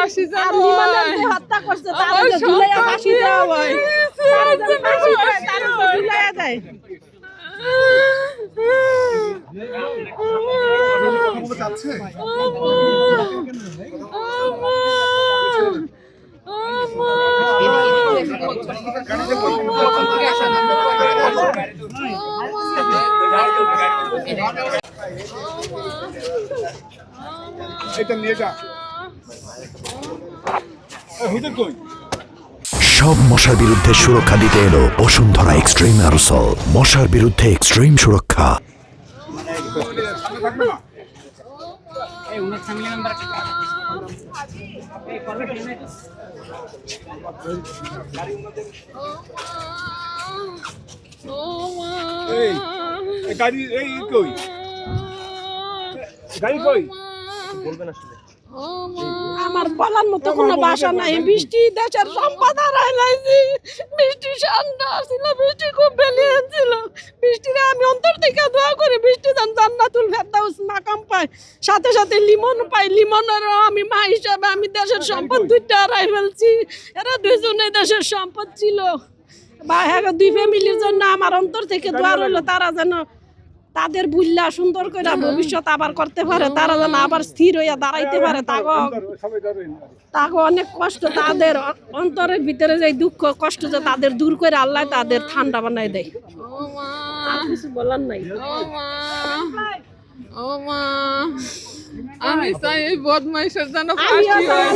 ফাঁসি আর লিমনকে হত্যা করছে তারা যে ঝুলাইয়া ফাঁসি দেওয়া হয় তারা যে ফাঁসি দেয় তারা যে ঝুলাইয়া দেয় এটা নিয়ে যা হুজুর কই সব মশার বিরুদ্ধে সুরক্ষা দিতে এলো বসুন্ধরা এক্সট্রিম অ্যারোসল মশার বিরুদ্ধে এক্সট্রিম সুরক্ষা গাড়ি এই কই গাড়ি কই বলবেন আসলে আমার বলার মতো কোনো ভাষা নাই বৃষ্টি দেশের সম্পদ হারাইলাইছি বৃষ্টি ঠান্ডা ছিল বৃষ্টি খুব বেলিয়ে ছিল বৃষ্টিরে আমি অন্তর থেকে দোয়া করি বৃষ্টি যেন জান্নাতুল ফেরদাউস মাকাম পায় সাথে সাথে লিমন পাই লিমনেরও আমি মা হিসাবে আমি দেশের সম্পদ দুইটা হারাই ফেলছি এরা দুইজনে দেশের সম্পদ ছিল বা হ্যাঁ দুই ফ্যামিলির জন্য আমার অন্তর থেকে দোয়া রইল তারা যেন তাদের বুঝলা সুন্দর করে ভবিষ্যৎ আবার করতে পারে তারা যেন আবার স্থির হইয়া দাঁড়াইতে পারে তাকে অনেক কষ্ট তাদের অন্তরের ভিতরে যে দুঃখ কষ্ট যে তাদের দূর করে আল্লাহ তাদের ঠান্ডা বানাই দেয় আর কিছু বলার নাই ও মা আমি চাই এই বদমাইশের যেন ফাঁসি হয়